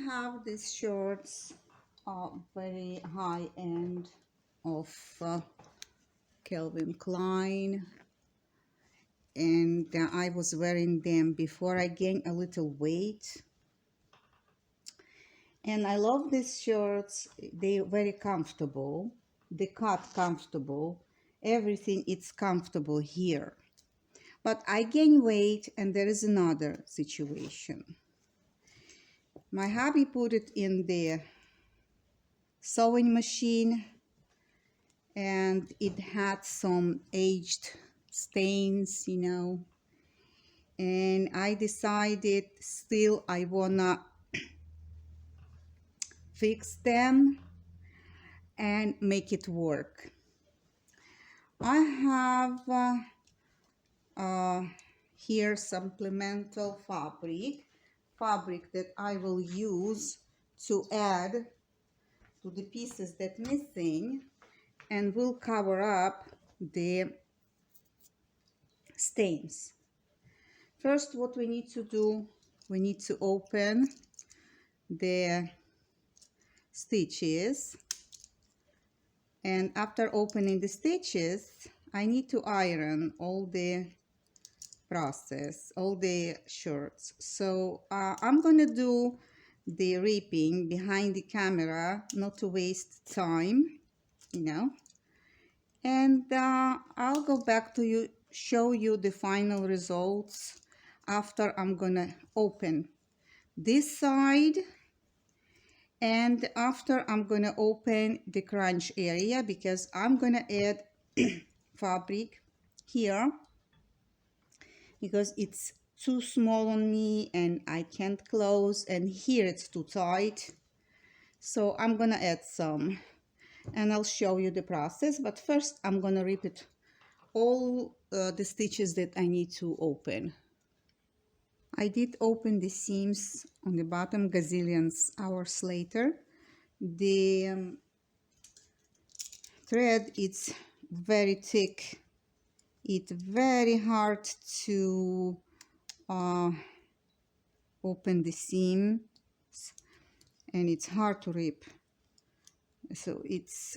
have these shorts, very high end of Calvin Klein, and I was wearing them before I gained a little weight. And I love these shorts. They're very comfortable. They cut comfortable. Everything is comfortable here. But I gain weight, and there is another situation. My hubby put it in the sewing machine, and it had some aged stains, and I decided still I wanna fix them and make it work. I have here supplemental fabric that I will use to add to the pieces that missing, and will cover up the stains. First, what we need to do, we need to open the stitches, and after opening the stitches I need to iron all the shirts. So I'm gonna do the ripping behind the camera, not to waste time, and I'll go back to you, show you the final results after I'm gonna open this side, and after I'm gonna open the crunch area, because I'm gonna add fabric here because it's too small on me and I can't close, and here it's too tight. So I'm gonna add some, and I'll show you the process. But first I'm gonna repeat all the stitches that I need to open. I did open the seams on the bottom gazillions hours later. The thread is very thick. It's very hard to open the seams, and it's hard to rip. So it's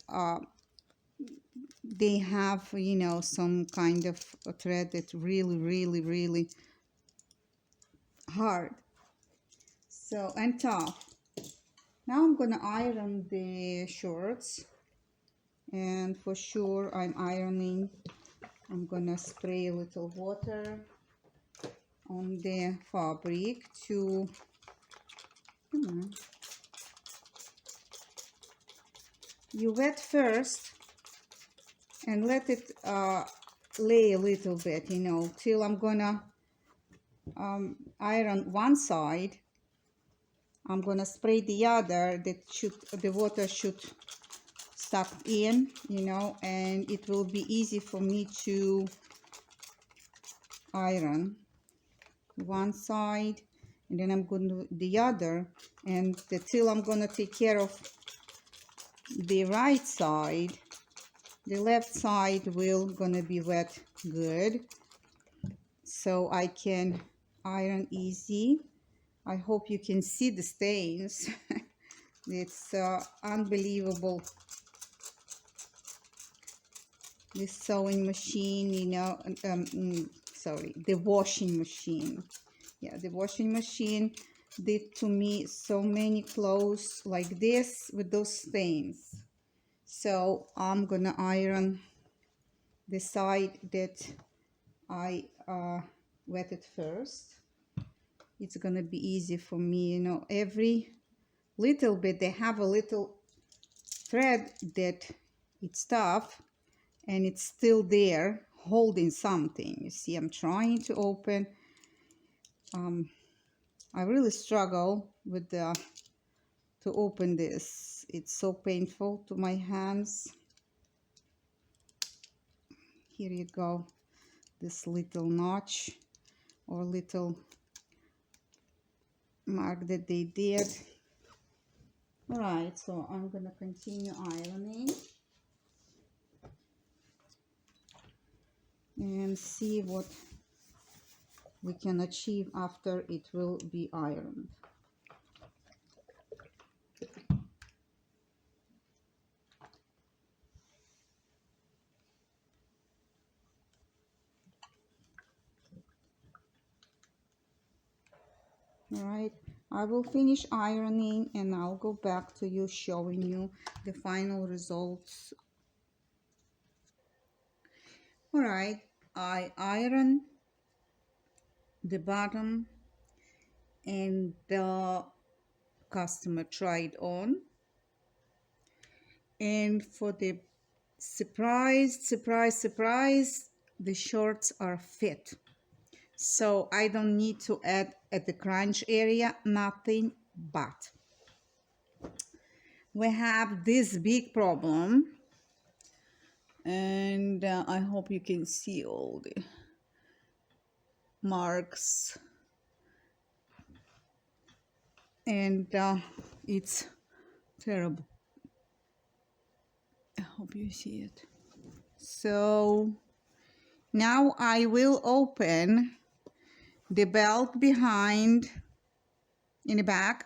they have some kind of a thread that's really hard, so, and tough. Now I'm gonna iron the shorts, and for sure I'm gonna spray a little water on the fabric to, you wet first and let it lay a little bit, till I'm gonna iron one side. I'm gonna spray the other, the water should suck in, and it will be easy for me to iron one side, and then I'm going to do the other, and till I'm gonna take care of the right side, the left side will gonna be wet good, so I can iron easy. I hope you can see the stains. It's unbelievable. This sewing machine, sorry, the washing machine. Yeah, the washing machine did to me so many clothes like this with those stains. So I'm gonna iron the side that I wetted first. It's gonna be easy for me, every little bit. They have a little thread that it's tough and it's still there holding something. You see, I'm trying to open. I really struggle with to open this. It's so painful to my hands. Here you go, this little notch or little mark that they did. All right, so I'm gonna continue ironing and see what we can achieve after it will be ironed. All right, I will finish ironing and I'll go back to you showing you the final results. All right, I iron the bottom and the customer tried on, and for the surprise, the shorts are fit. So I don't need to add at the crunch area, nothing, but we have this big problem, and I hope you can see all the marks, and it's terrible. I hope you see it. So now I will open the belt behind in the back.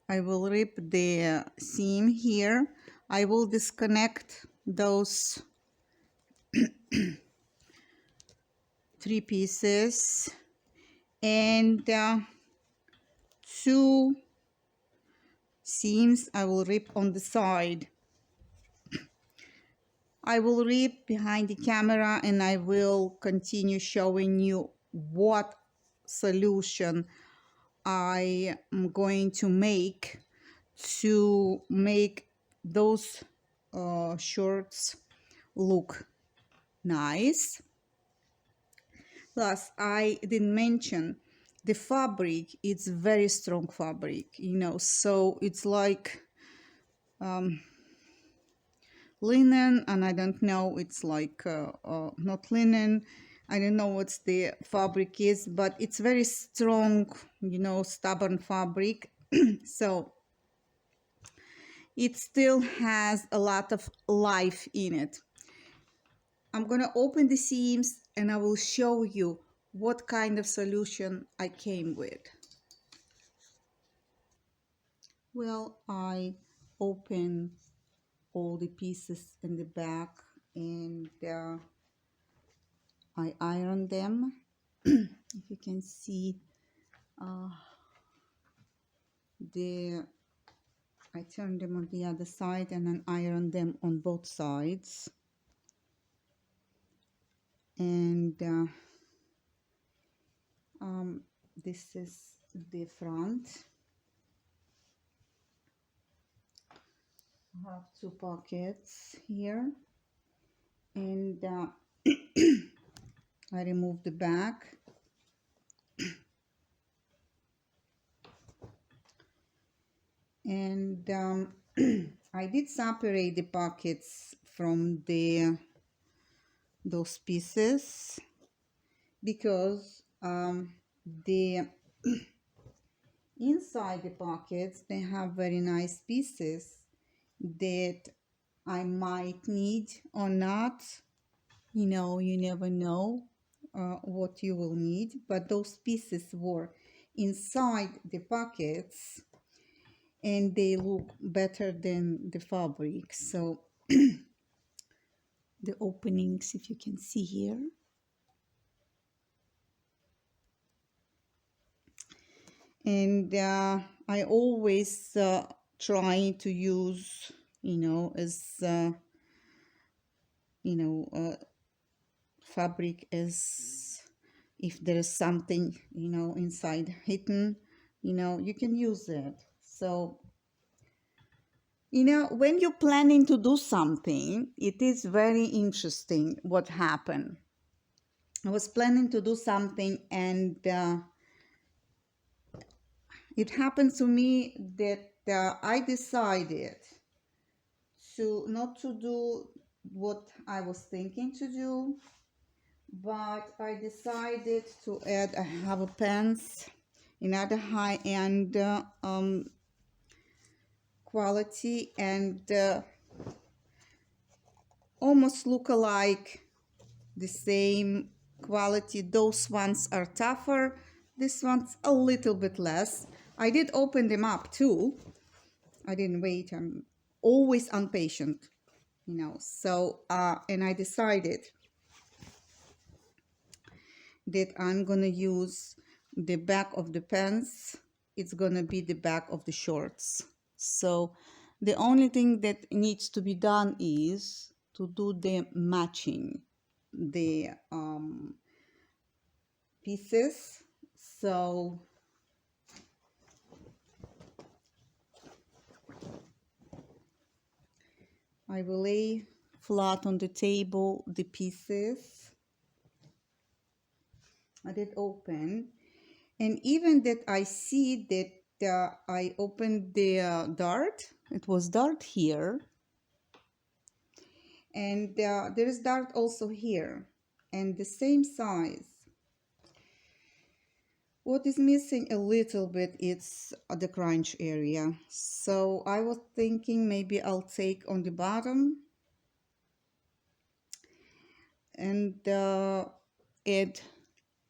I will rip the seam here. I will disconnect those 3 pieces, and 2 seams I will rip on the side. I will rip behind the camera and I will continue showing you what solution I am going to make those shorts look nice. Plus, I didn't mention the fabric. It's very strong fabric, you know, so it's like linen, and I don't know, it's like not linen, I don't know what the fabric is, but it's very strong, you know, stubborn fabric. So it still has a lot of life in it. I'm gonna open the seams and I will show you what kind of solution I came with. Well, I open all the pieces in the back and I iron them. If you can see, I turn them on the other side and then iron them on both sides. And this is the front. I have 2 pockets here, and I remove the back. And I did separate the pockets from those pieces because the inside the pockets they have very nice pieces that I might need or not. You know, you never know what you will need, but those pieces were inside the pockets and they look better than the fabric. So the openings, if you can see here, and I always try to use, you know, as fabric as if there is something, you know, inside hidden, you know, you can use it. So, you know, when you're planning to do something, it is very interesting what happened. I was planning to do something, and it happened to me that I decided to not to do what I was thinking to do, but I decided to add. I have a pants, another high-end quality, and almost look alike, the same quality. Those ones are tougher, this one's a little bit less. I did open them up too. I didn't wait. I'm always impatient, you know. So and I decided that I'm gonna use the back of the pants, it's gonna be the back of the shorts. So the only thing that needs to be done is to do the matching the pieces. So I will lay flat on the table the pieces. I did open, and even that I see that I opened the dart. It was dart here, and there is dart also here, and the same size. What is missing a little bit is the crunch area. So I was thinking maybe I'll take on the bottom and add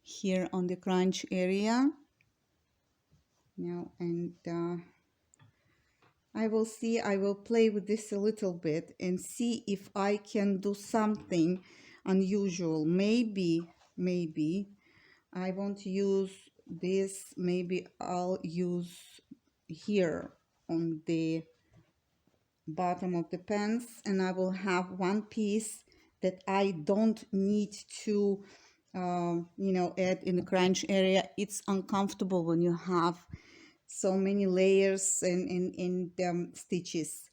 here on the crunch area. Now, and I will play with this a little bit and see if I can do something unusual. Maybe I won't use this. Maybe I'll use here on the bottom of the pants, and I will have one piece that I don't need to add in the crunch area. It's uncomfortable when you have so many layers and stitches.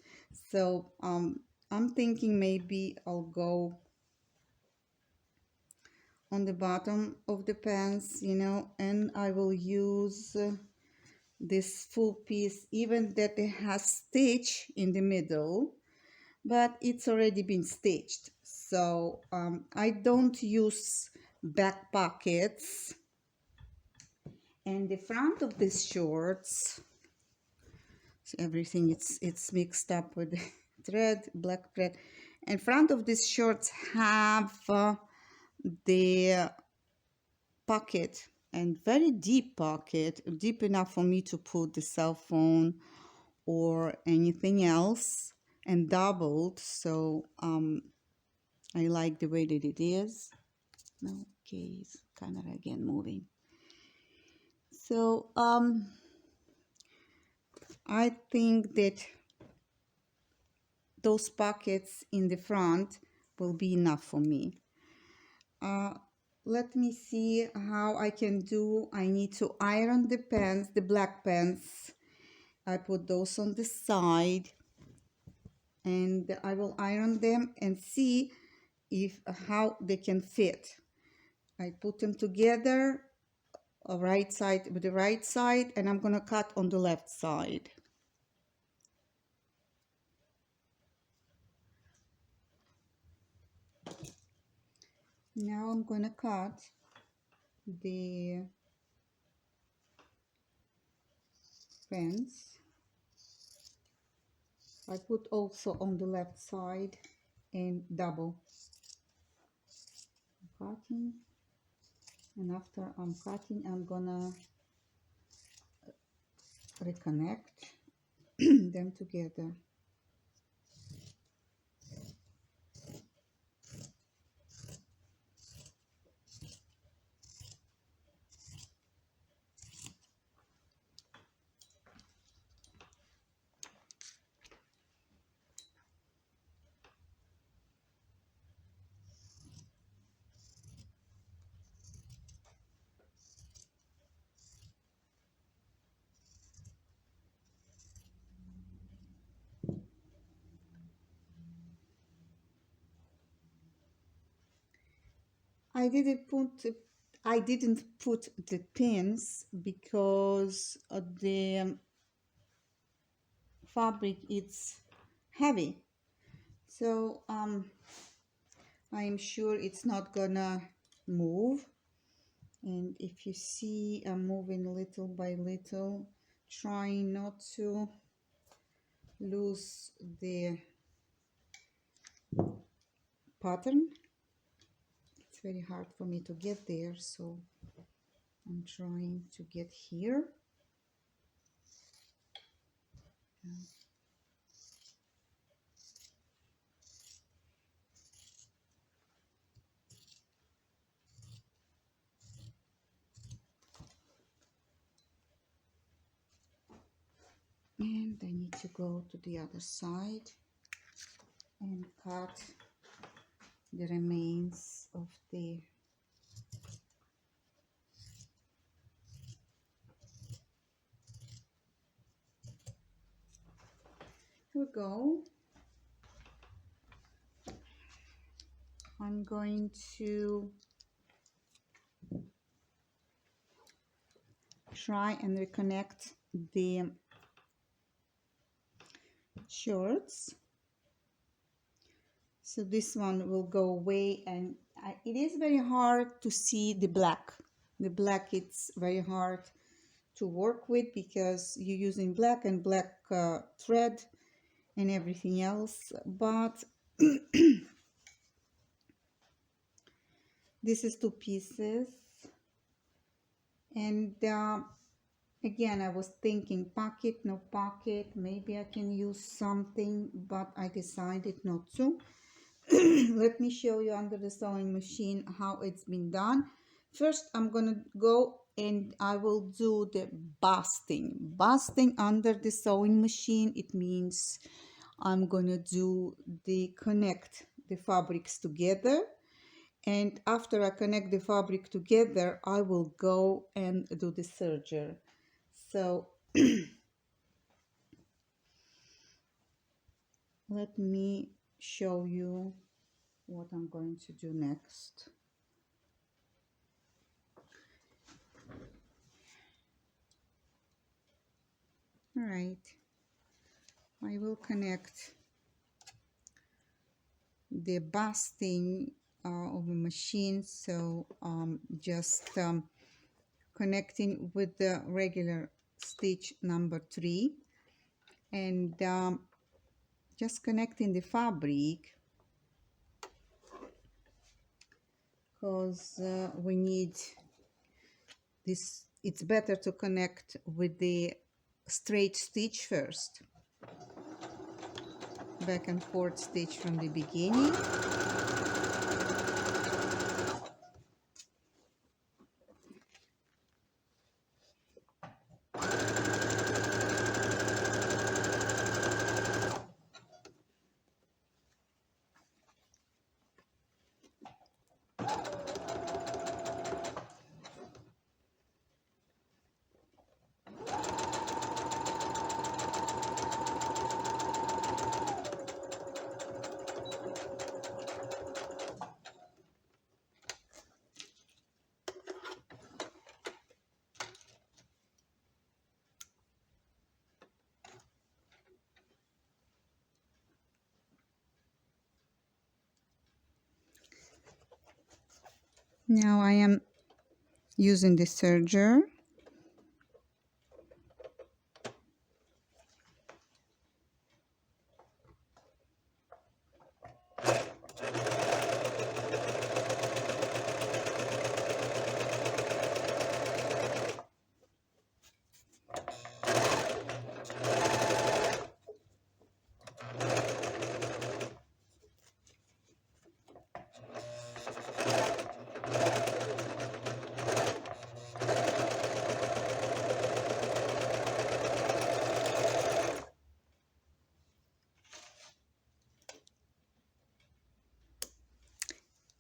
So I'm thinking maybe I'll go on the bottom of the pants, and I will use this full piece, even that it has stitch in the middle, but it's already been stitched. So I don't use back pockets. And the front of these shorts, so everything it's mixed up with thread, black thread. And front of these shorts have the pocket, and very deep pocket, deep enough for me to put the cell phone or anything else, and doubled. So I like the way that it is. Okay, camera again moving. So I think that those pockets in the front will be enough for me. Let me see how I can do. I need to iron the pants, the black pants. I put those on the side, and I will iron them and see if how they can fit. I put them together, a right side with the right side, and I'm gonna cut on the left side. Now I'm gonna cut the pants. I put also on the left side and double cutting, and after I'm cutting, I'm gonna reconnect them together. I didn't put the pins because the fabric is heavy, so I'm sure it's not gonna move. And if you see, I'm moving little by little, trying not to lose the pattern. It's very hard for me to get there, so I'm trying to get here. And I need to go to the other side and cut the remains of the here we go. I'm going to try and reconnect the shorts. So this one will go away, and it is very hard to see the black. The black, it's very hard to work with because you're using black and black thread and everything else. But this is 2 pieces. And again, I was thinking pocket, no pocket. Maybe I can use something, but I decided not to. Let me show you under the sewing machine how it's been done. First, I'm gonna go and I will do the basting. Basting under the sewing machine, it means I'm gonna do the connect the fabrics together. And after I connect the fabric together, I will go and do the serger. So let me show you what I'm going to do next. All right, I will connect the basting of the machine. So just connecting with the regular stitch number 3 and just connecting the fabric because we need this. It's better to connect with the straight stitch first, back and forth stitch from the beginning. Now I am using the serger.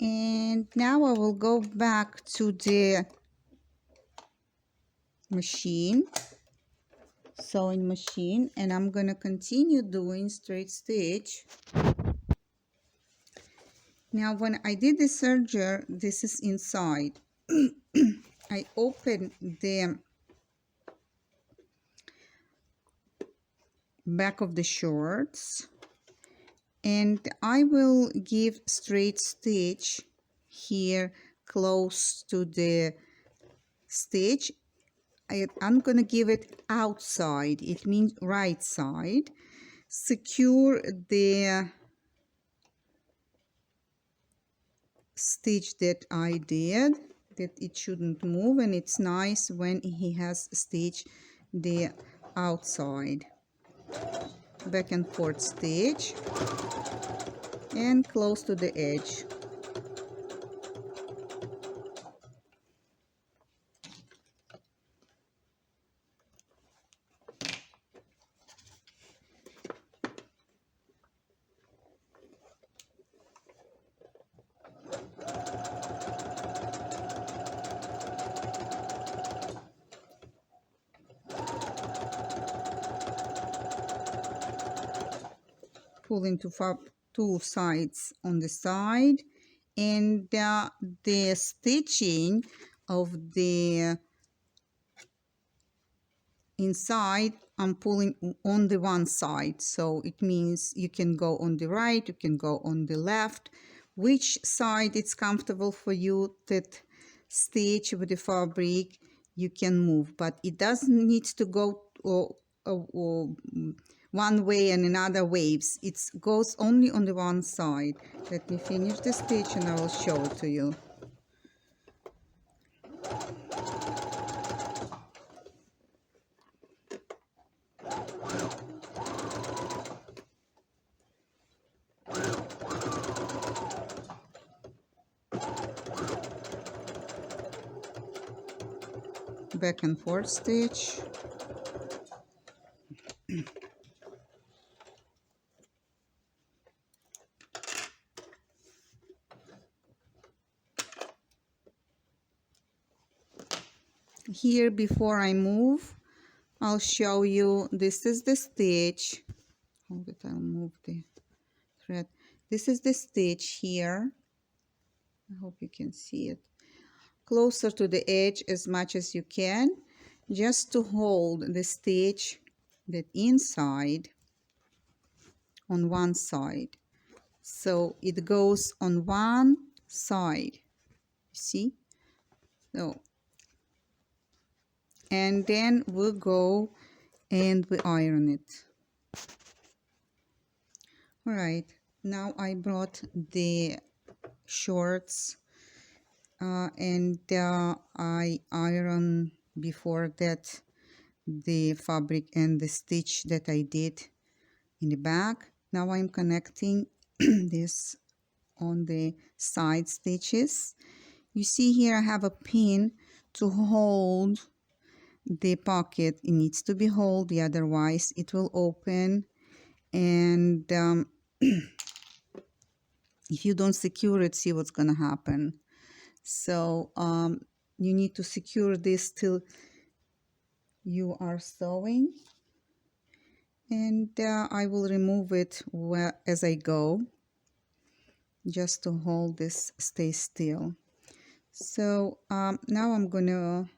And now I will go back to the machine, sewing machine, and I'm gonna continue doing straight stitch. Now when I did the serger, this is inside. I opened the back of the shorts and I will give straight stitch here close to the stitch. I'm gonna give it outside, it means right side. Secure the stitch that I did, that it shouldn't move, and it's nice when he has stitch the outside. Back and forth stitch and close to the edge. pull into two sides on the side, and the stitching of the inside I'm pulling on the one side, so it means you can go on the right, you can go on the left, which side it's comfortable for you that stitch with the fabric you can move, but it doesn't need to go one way and another waves. It goes only on the one side. Let me finish the stitch and I will show it to you. Back and forth stitch. Here, before I move, I'll show you, this is the stitch. Hold it, I'll move the thread. This is the stitch here. I hope you can see it. Closer to the edge as much as you can, just to hold the stitch that inside on one side. So it goes on one side, see? So, and then we'll go and we iron it. All right, now I brought the shorts and I iron before that the fabric and the stitch that I did in the back. Now I'm connecting this on the side stitches. You see here I have a pin to hold the pocket. It needs to be held, otherwise it will open, and if you don't secure it, see what's gonna happen. So you need to secure this till you are sewing, and I will remove it as I go, just to hold this stay still. So now I'm gonna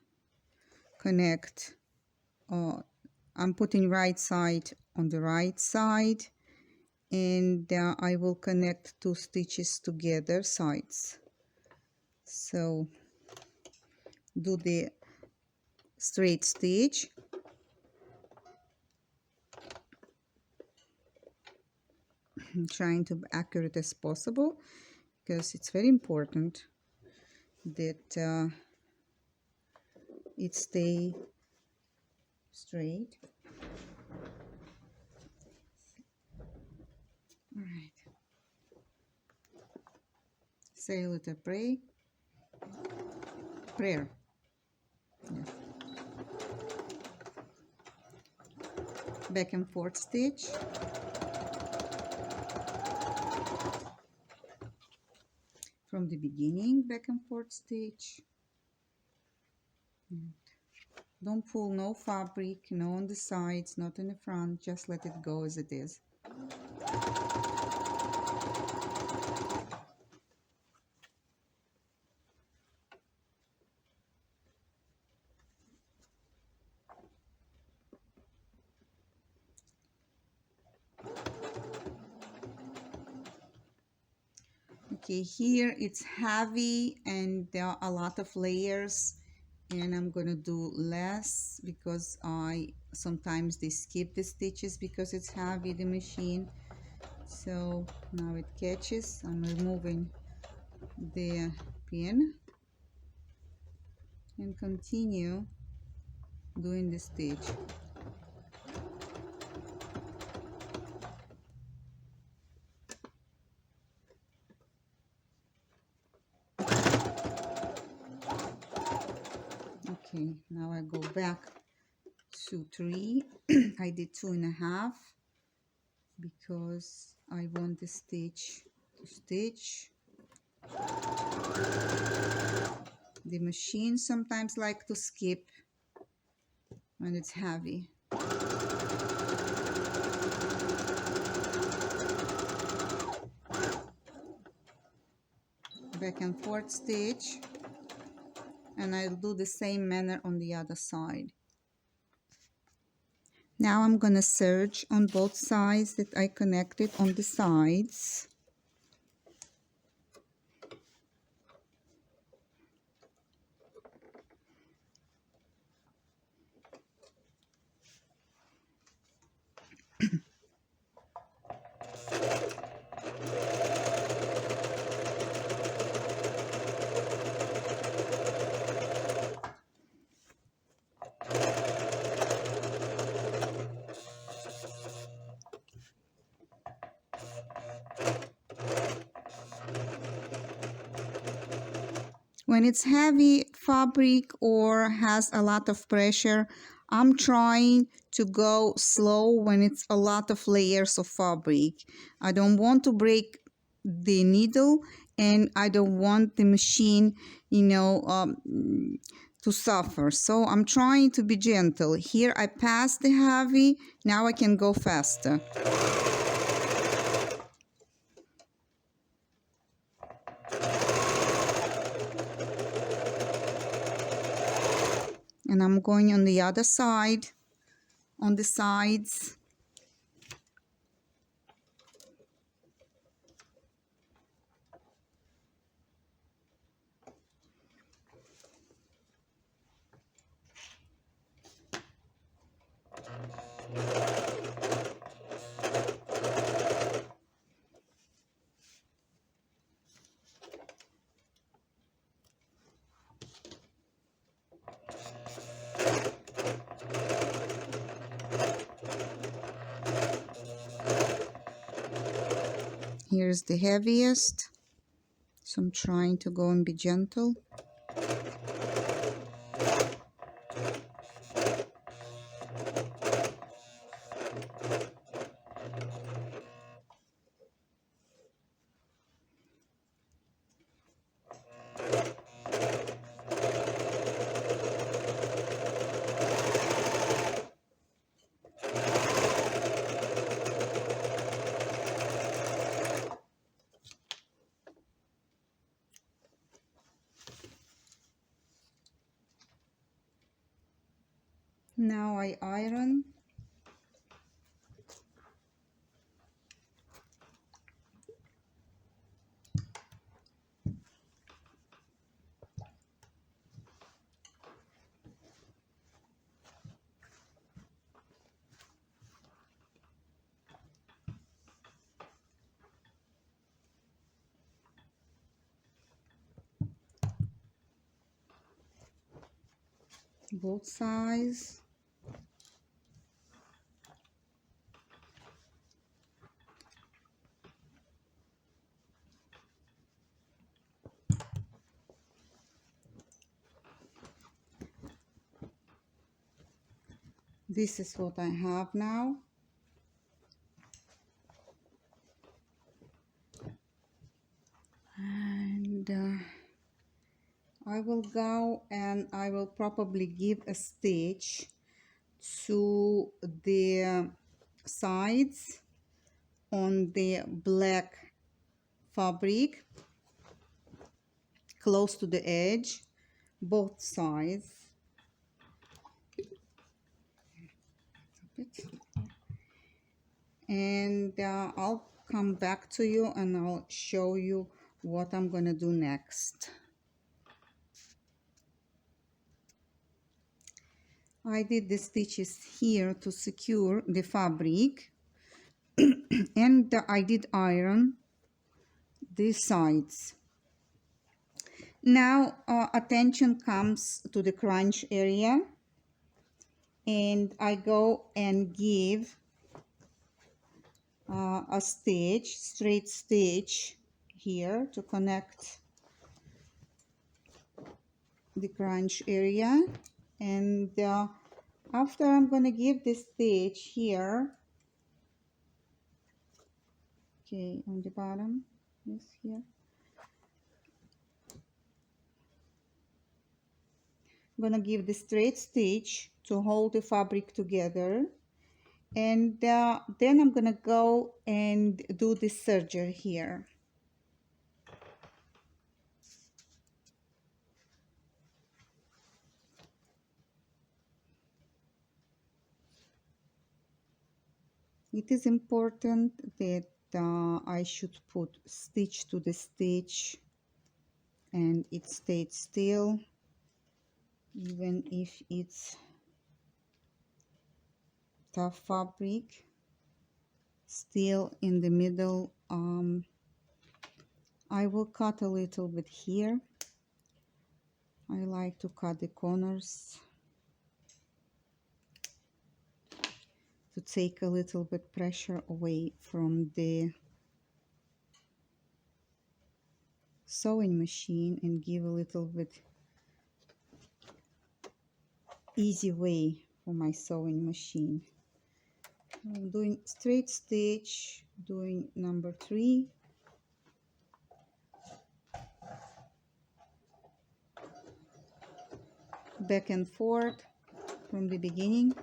connect, I'm putting right side on the right side, and I will connect two stitches together, sides. So do the straight stitch, I'm trying to be accurate as possible because it's very important that it stay straight. All right, say a little prayer. Yes. Back and forth stitch, from the beginning, back and forth stitch. And don't pull no fabric, no on the sides, not in the front, just let it go as it is. Okay, here it's heavy and there are a lot of layers, and I'm gonna do less because sometimes they skip the stitches because it's heavy, the machine. So now it catches. I'm removing the pin and continue doing the stitch. Okay, now I go back to 3. I did 2.5 because I want the stitch to stitch. The machine sometimes like to skip when it's heavy. back and forth stitch, and I'll do the same manner on the other side. Now I'm gonna serge on both sides that I connected on the sides. When it's heavy fabric or has a lot of pressure, I'm trying to go slow when it's a lot of layers of fabric. I don't want to break the needle, and I don't want the machine, to suffer. So I'm trying to be gentle. Here I passed the heavy, now I can go faster. And I'm going on the other side, on the sides. Here's the heaviest, so I'm trying to go and be gentle. Now I iron. Both sides. This is what I have now. And I will go and I will probably give a stitch to the sides on the black fabric close to the edge, both sides. And I'll come back to you and I'll show you what I'm gonna do next. I did the stitches here to secure the fabric and I did iron these sides. Now attention comes to the crunch area, and I go and give a stitch, straight stitch here to connect the crunch area. And after I'm gonna give this stitch here, okay, on the bottom, yes, here, I'm gonna give the straight stitch to hold the fabric together, and then I'm gonna go and do the serger here. It is important that I should put stitch to the stitch and it stayed still, even if it's tough fabric. Still in the middle, I will cut a little bit here. I like to cut the corners to take a little bit pressure away from the sewing machine and give a little bit easy way for my sewing machine. I'm doing straight stitch, doing number 3, back and forth from the beginning.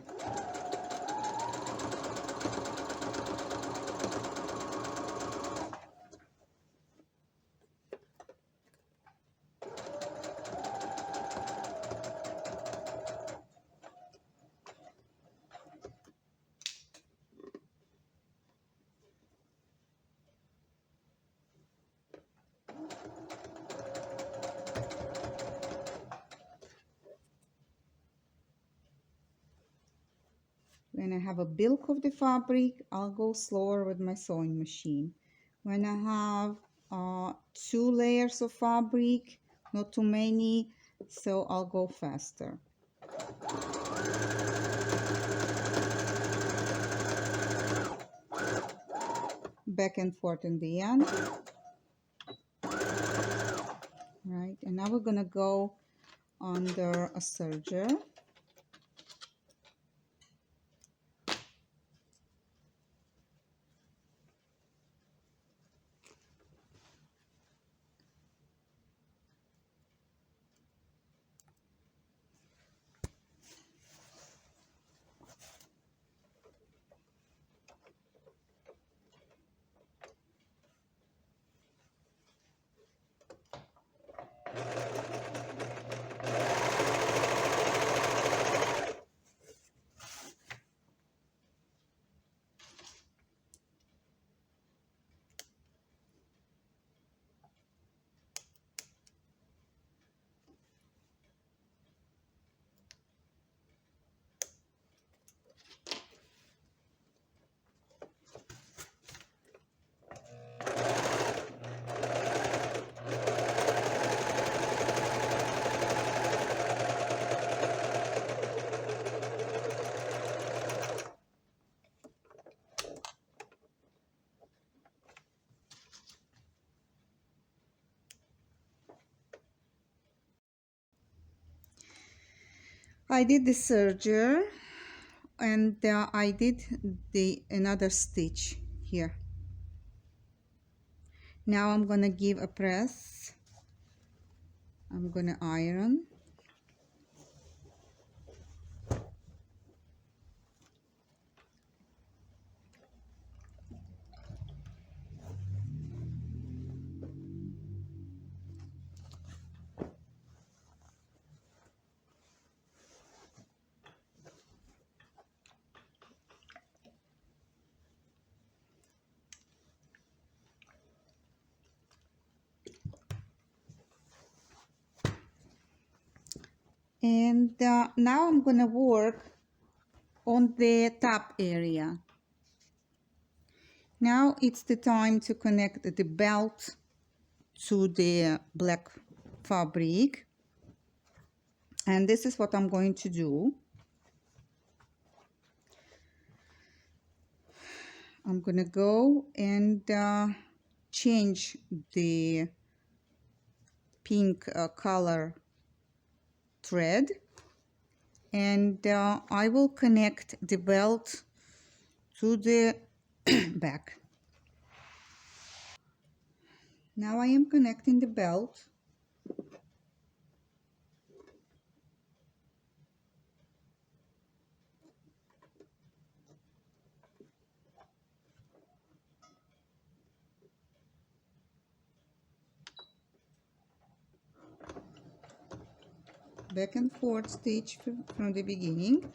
When I have a bulk of the fabric, I'll go slower with my sewing machine. When I have 2 layers of fabric, not too many, so I'll go faster. Back and forth in the end. Right, and now we're gonna go under a serger. I did the serger and I did the another stitch here. Now I'm gonna give a press. I'm gonna iron. And now I'm gonna work on the top area. Now it's the time to connect the belt to the black fabric, and this is what I'm going to do. I'm gonna go and change the pink color thread, and I will connect the belt to the back. Now I am connecting the belt. Back and forth stitch from the beginning.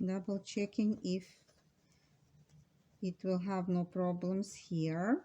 Double checking if it will have no problems here.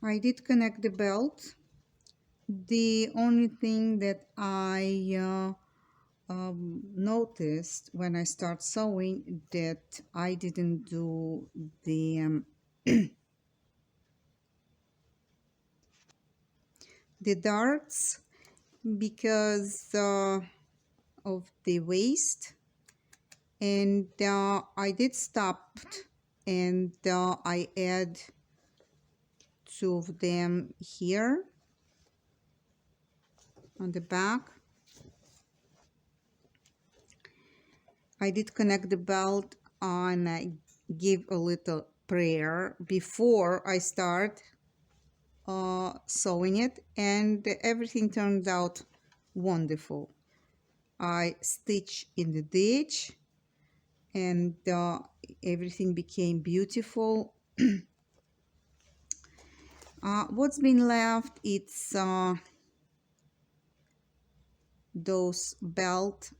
I did connect the belt. The only thing that I noticed when I start sewing that I didn't do the darts because of the waist, and I did stop, and I add two of them here on the back. I did connect the belt and I give a little prayer before I start sewing it, and everything turned out wonderful. I stitch in the ditch and everything became beautiful. What's been left, it's those belt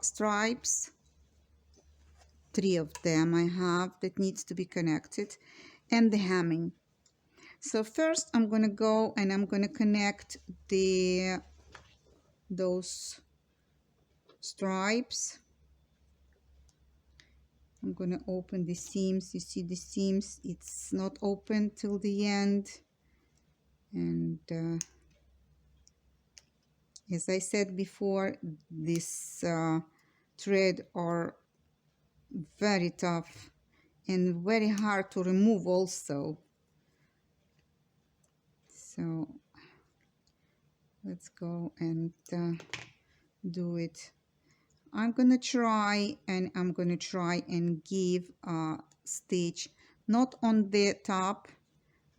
stripes. 3 of them I have that needs to be connected, and the hemming. So first I'm gonna go and I'm gonna connect those stripes. I'm gonna open the seams. You see the seams, it's not open till the end. And as I said before, this thread are very tough and very hard to remove also. So let's go and do it. I'm gonna try and give a stitch not on the top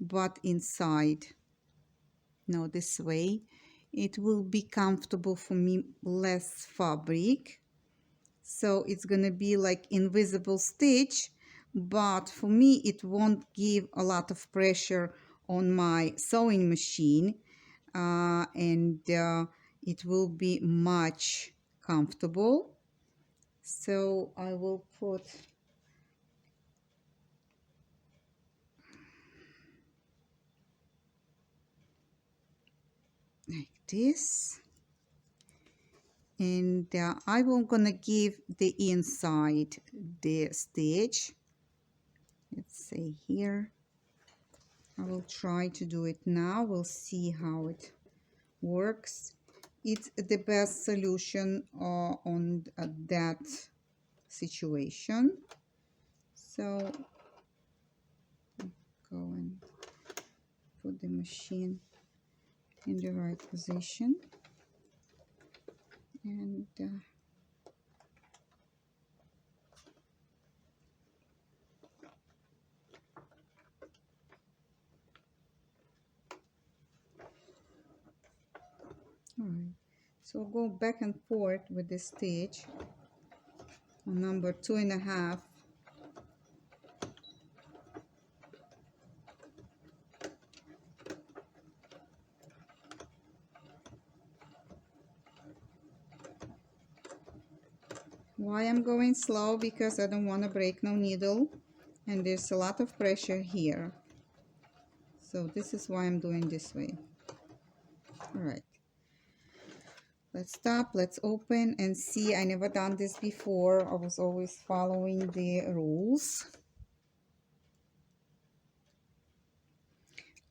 but inside. No, this way it will be comfortable for me, less fabric, so it's gonna be like invisible stitch, but for me it won't give a lot of pressure on my sewing machine, and it will be much comfortable. So I will put like this, and I will gonna give the inside the stitch. Let's say here. I will try to do it now. We'll see how it works. It's the best solution on that situation. So go and put the machine in the right position, and all right. So go back and forth with the stitch on number 2.5. Why I'm going slow? Because I don't want to break no needle, and there's a lot of pressure here. So this is why I'm doing this way. All right. Let's stop, let's open and see. I never done this before. I was always following the rules.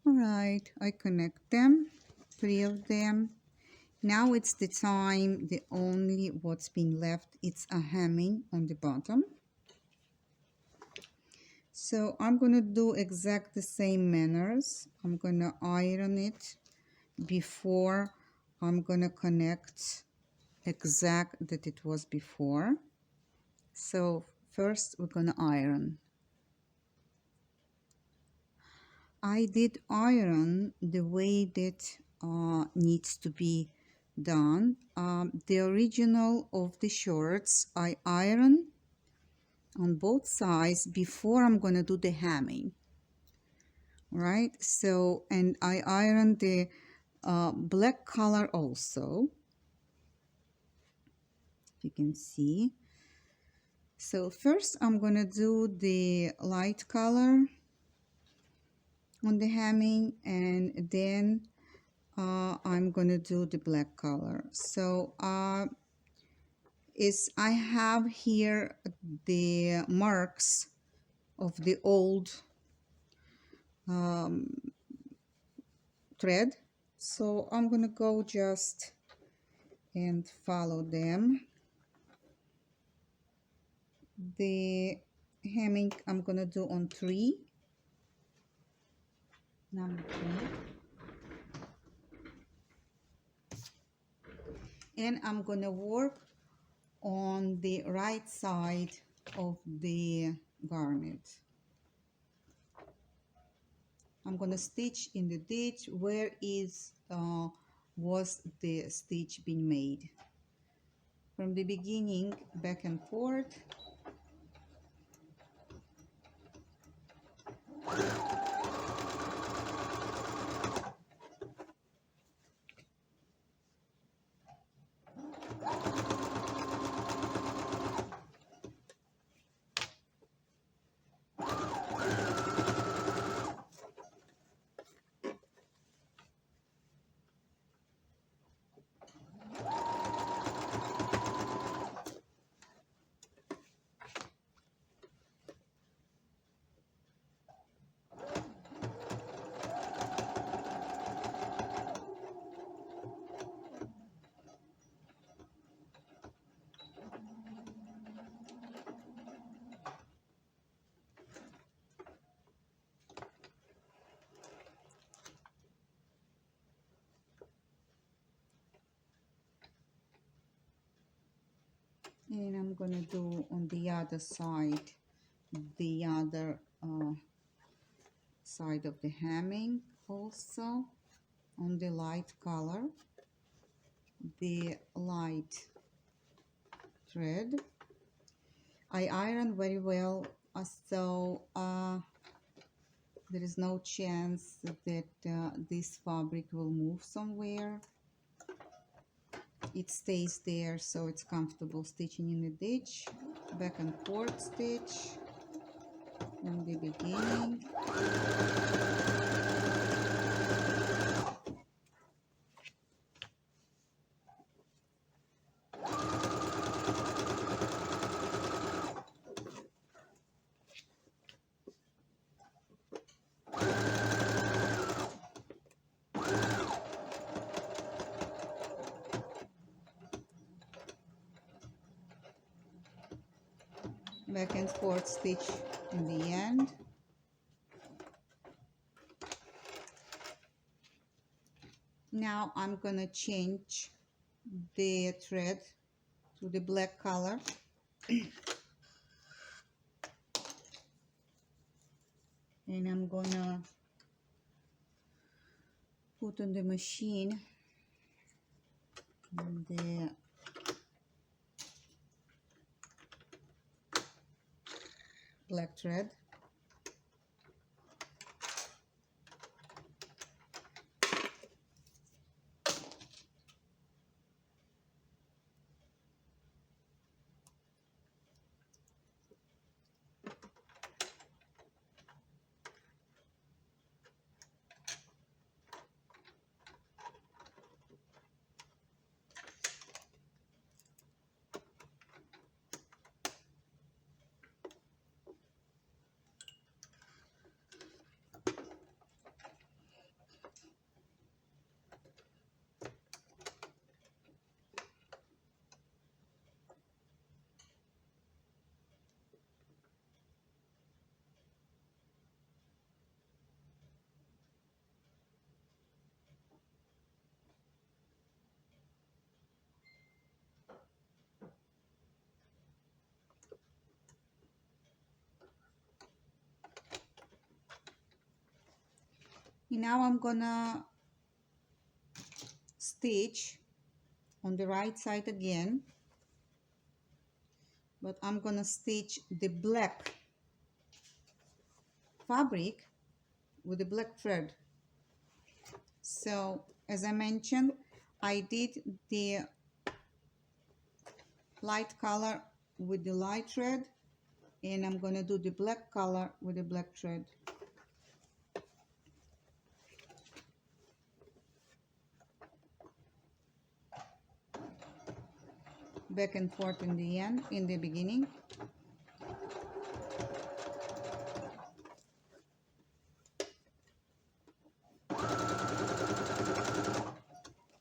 All right, I connect them, 3 of them. Now it's the time, the only what's been left, it's a hemming on the bottom. So I'm gonna do exact the same manners. I'm gonna iron it before I'm gonna connect exact that it was before. So first we're gonna iron. I did iron the way that needs to be done. The original of the shorts I iron on both sides before I'm gonna do the hemming. Right, so, and I iron the black color also, you can see. So first I'm gonna do the light color on the hemming, and then I'm gonna do the black color. So I have here the marks of the old thread, so I'm gonna go just and follow them. The hemming I'm gonna do on 3, number 3, and I'm gonna work on the right side of the garment. I'm gonna stitch in the ditch where was the stitch being made. From the beginning, back and forth. And I'm gonna do on the other side, the other side of the hemming also, on the light color, the light thread. I iron very well, so there is no chance that this fabric will move somewhere. It stays there, so it's comfortable stitching in the ditch. Back and forth stitch from the beginning. Back and forth stitch in the end. Now I'm gonna change the thread to the black color. And I'm gonna put on the machine the black thread. Now I'm gonna stitch on the right side again, but I'm gonna stitch the black fabric with the black thread. So as I mentioned, I did the light color with the light thread, and I'm gonna do the black color with the black thread. Back and forth in the end, in the beginning.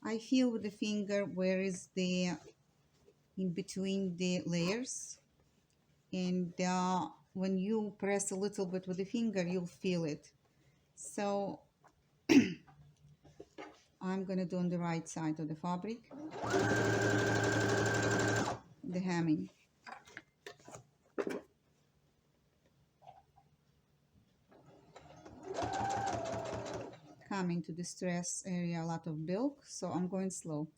I feel with the finger where is the in between the layers, and when you press a little bit with the finger, you'll feel it. So I'm gonna do on the right side of the fabric. the hemming. Coming to the stress area, a lot of bulk, so I'm going slow.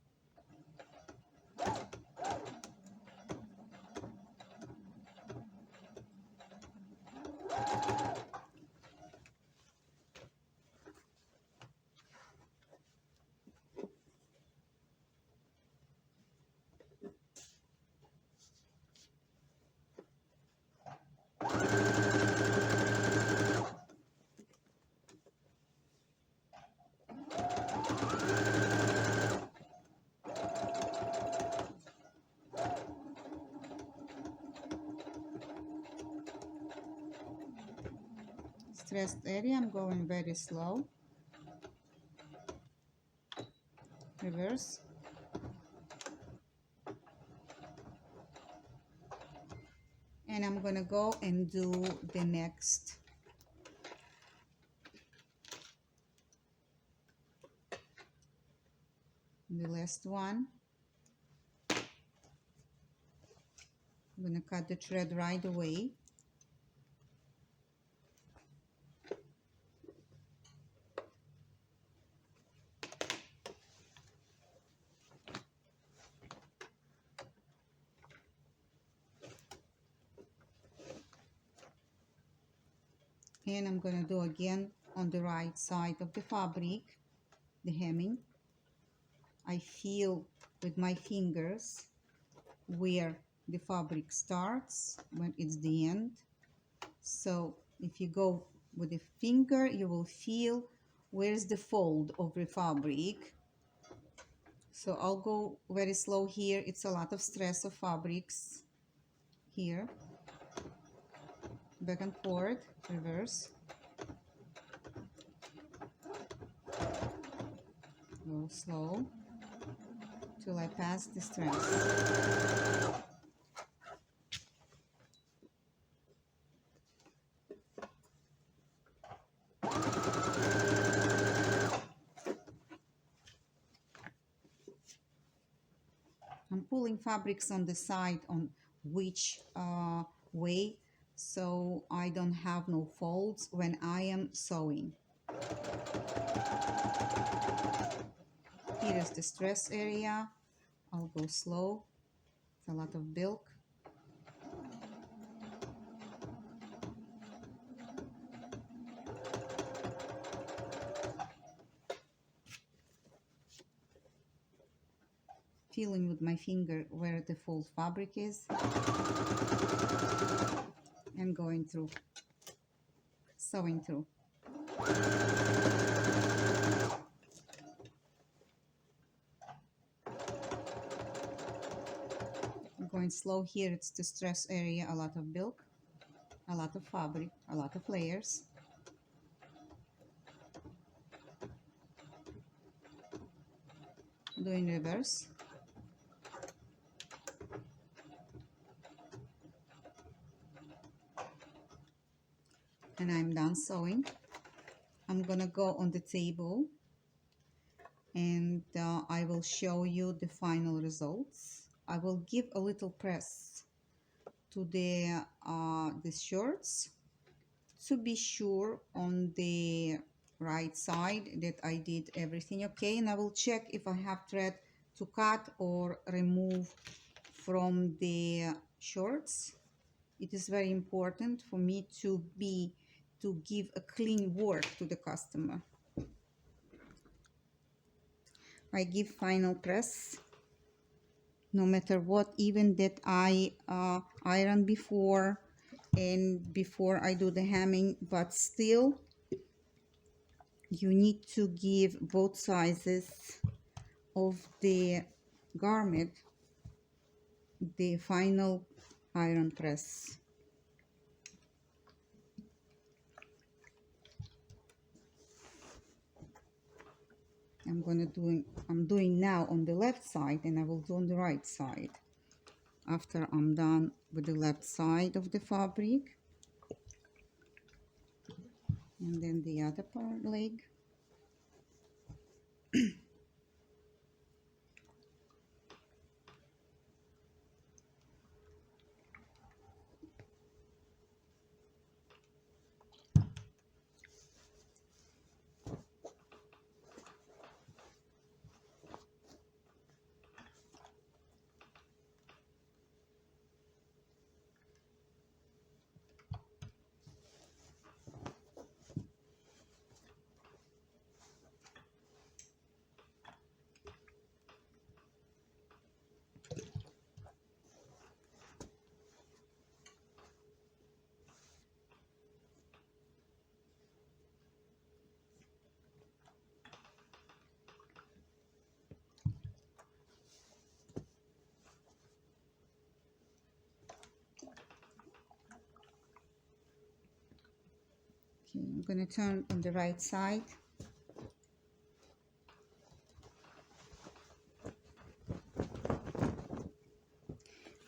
Stressed area, I'm going very slow. Reverse. And I'm gonna go and do the next. The last one. I'm gonna cut the thread right away. And I'm gonna do again on the right side of the fabric, the hemming. I feel with my fingers where the fabric starts when it's the end. So if you go with the finger, you will feel where's the fold of the fabric. So I'll go very slow here. It's a lot of stress of fabrics here. Back and forth, reverse. Go slow till I pass the stress. I'm pulling fabrics on the side on which way, so I don't have no folds when I am sewing. Here is the stress area. I'll go slow. It's a lot of bulk. Feeling with my finger where the fold fabric is and going through, sewing through. I'm going slow here. It's the stress area, a lot of bulk, a lot of fabric, a lot of layers. Doing reverse. And I'm done sewing. I'm gonna go on the table and I will show you the final results. I will give a little press to the shorts to be sure on the right side that I did everything okay, and I will check if I have thread to cut or remove from the shorts. It is very important for me to give a clean work to the customer. I give final press no matter what, even that I iron before and before I do the hemming, but still you need to give both sizes of the garment the final iron press. I'm doing now on the left side, and I will do on the right side after I'm done with the left side of the fabric, and then the other part leg. Okay, I'm going to turn on the right side.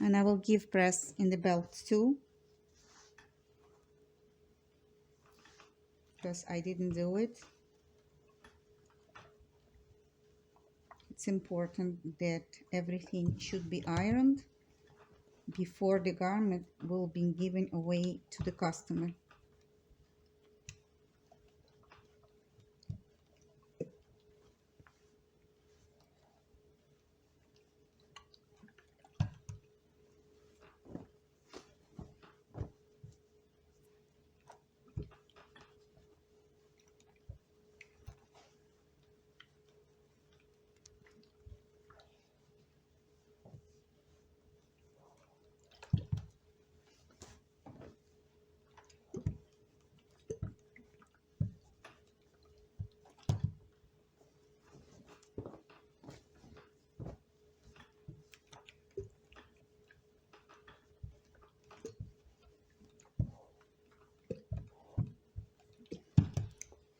And I will give press in the belt too, because I didn't do it. It's important that everything should be ironed before the garment will be given away to the customer.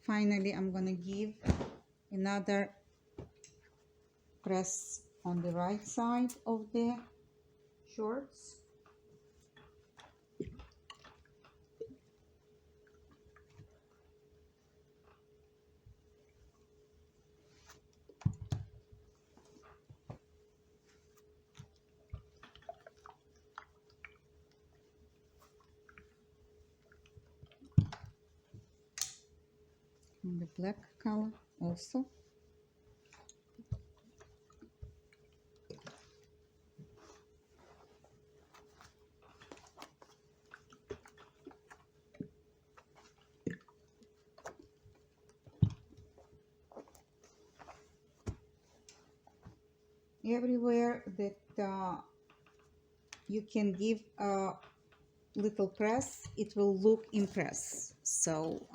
Finally, I'm going to give another press on the right side of the shorts. In the black color also. Everywhere that you can give a little press, it will look impress. So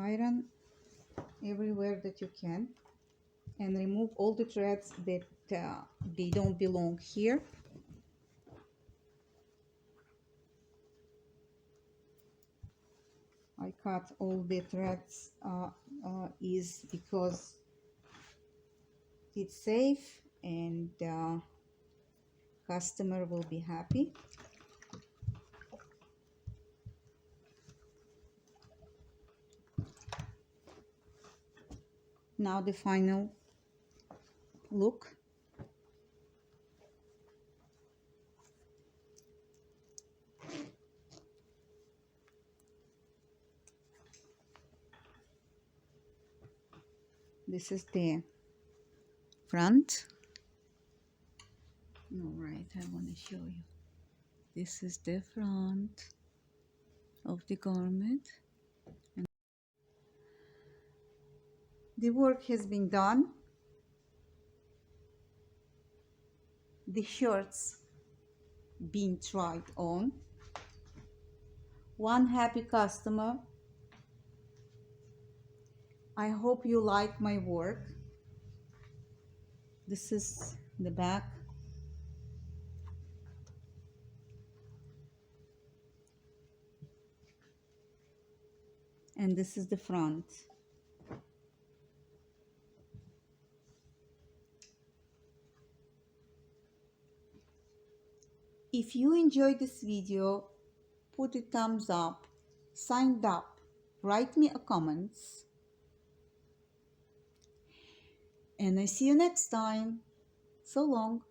iron everywhere that you can, and remove all the threads that they don't belong here. I cut all the threads is because it's safe and customer will be happy. Now the final look. This is the front. All right, I want to show you. This is the front of the garment. And the work has been done. The shirts being tried on. One happy customer. I hope you like my work. This is the back. And this is the front. If you enjoyed this video, put a thumbs up, sign up, write me a comments, and I see you next time. So long.